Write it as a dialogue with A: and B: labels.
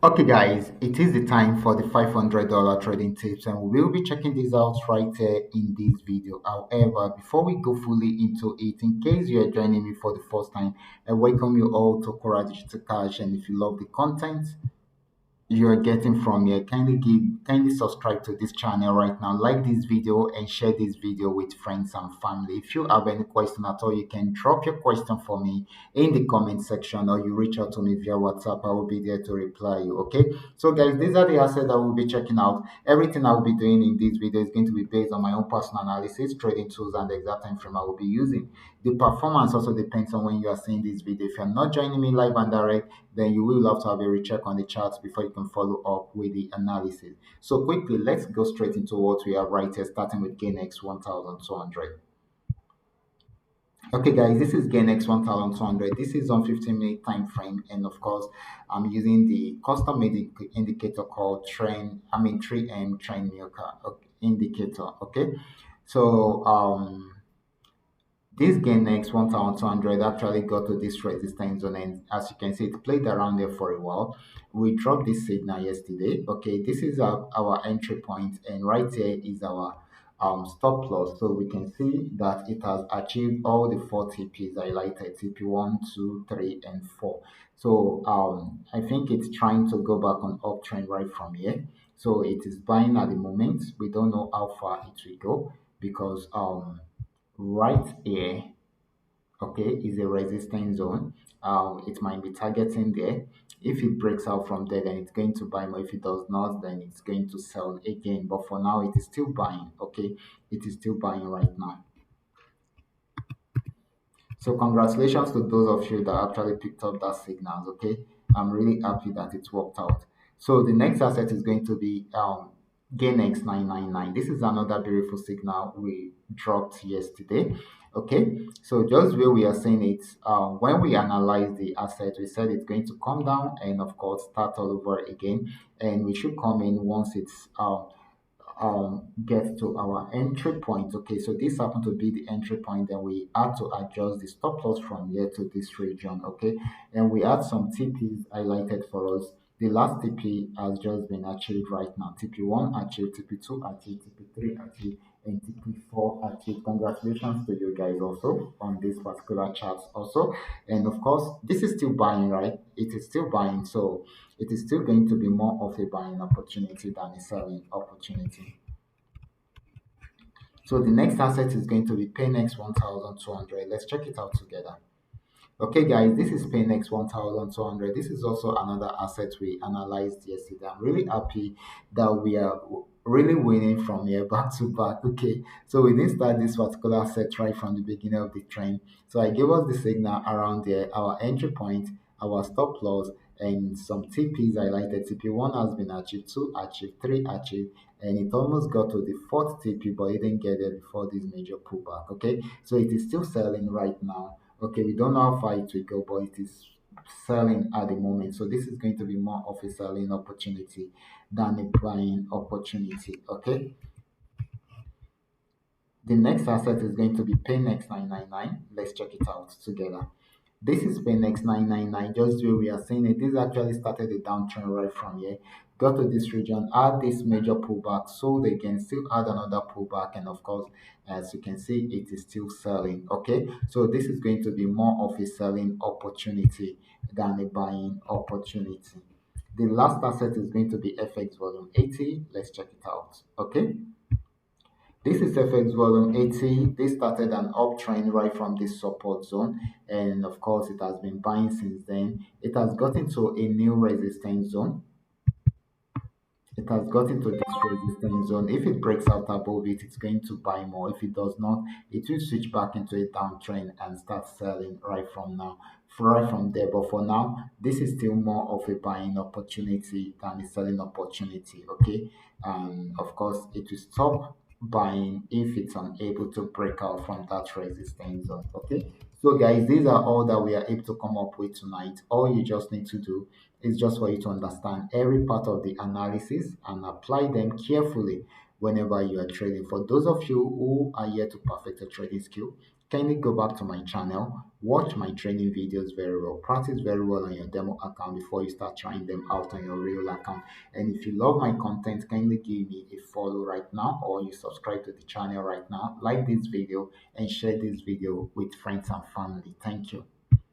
A: Okay, guys, it is the time for the $500 trading tips, and we will be checking this out right here in this video. However, before we go fully into it, in case you are joining me for the first time, I welcome you all to Qora Digital Cash. And if you love the content, you're getting from here, kindly subscribe to this channel right now, like this video and share this video with friends and family. If you have any question at all, you can drop your question for me in the comment section, or you reach out to me via WhatsApp. I will be there to reply you. Okay, so guys, these are the assets that we'll be checking out. Everything I will be doing in this video is going to be based on my own personal analysis, trading tools, and the exact time frame I will be using. The performance also depends on when you are seeing this video. If you're not joining me live and direct, then you will have to have a recheck on the charts before you can follow up with the analysis. So quickly, let's go straight into what we have right here, starting with GainX 1200. Okay, guys, this is GainX 1200. This is on 15-minute time frame, and of course, I'm using the custom indicator called 3M trend milker indicator. Okay, so this gain next 1200 actually got to this resistance zone, and as you can see, it played around there for a while. We dropped this signal yesterday. Okay, this is our entry point, and right here is our stop loss. So we can see that it has achieved all the four TPs highlighted: TP 1, 2, 3, and 4. So I think it's trying to go back on uptrend right from here. So it is buying at the moment. We don't know how far it will go because right here, okay, is a resistance zone. It might be targeting there. If it breaks out from there, then it's going to buy more. If it does not, then it's going to sell again. But for now, it is still buying. Okay, it is still buying right now. So congratulations to those of you that actually picked up that signals. Okay, I'm really happy that it worked out. So the next asset is going to be GainX 999. This is another beautiful signal we dropped yesterday. Okay, so just where we are saying it, when we analyze the asset, we said it's going to come down and of course start all over again, and we should come in once it's get to our entry point. Okay, so this happened to be the entry point, and we had to adjust the stop loss from here to this region. Okay, and we had some TPs highlighted for us. The last TP has just been achieved right now. TP1 achieved, TP2 achieved, TP3 achieved, and TP4 achieved. Congratulations to you guys also on this particular chart also. And of course, this is still buying, right? It is still buying, so it is still going to be more of a buying opportunity than a selling opportunity. So the next asset is going to be Paynex 1200. Let's check it out together. Okay, guys, this is Paynex 1200. This is also another asset we analyzed yesterday. I'm really happy that we are really winning from here back to back. Okay, so we didn't start this particular asset right from the beginning of the trend. So I gave us the signal around there, our entry point, our stop loss, and some TPs highlighted. TP1 has been achieved, 2 achieved, 3 achieved, and it almost got to the fourth TP, but it didn't get there before this major pullback. Okay, so it is still selling right now. Okay, we don't know how far it will go, but it is selling at the moment. So this is going to be more of a selling opportunity than a buying opportunity. Okay. The next asset is going to be Paynex 999. Let's check it out together. This is Paynex 999. Just where we are seeing it, this actually started a downtrend right from here. Got to this region, had this major pullback, sold again, still had another pullback, and of course, as you can see, it is still selling. Okay, so this is going to be more of a selling opportunity than a buying opportunity. The last asset is going to be FX volume 80. Let's check it out. Okay. This is FX volume 80. This started an uptrend right from this support zone, and of course, it has been buying since then. It has gotten to a new resistance zone. It has gotten to this resistance zone. If it breaks out above it, it's going to buy more. If it does not, it will switch back into a downtrend and start selling right from now, right from there. But for now, this is still more of a buying opportunity than a selling opportunity. Okay, and of course, it will stop buying if it's unable to break out from that resistance zone. Okay, so guys, these are all that we are able to come up with tonight. All you just need to do is just for you to understand every part of the analysis and apply them carefully whenever you are trading. For those of you who are here to perfect your trading skill, kindly go back to my channel, watch my training videos very well, practice very well on your demo account before you start trying them out on your real account. And if you love my content, kindly give me a follow right now, or you subscribe to the channel right now, like this video and share this video with friends and family. Thank you.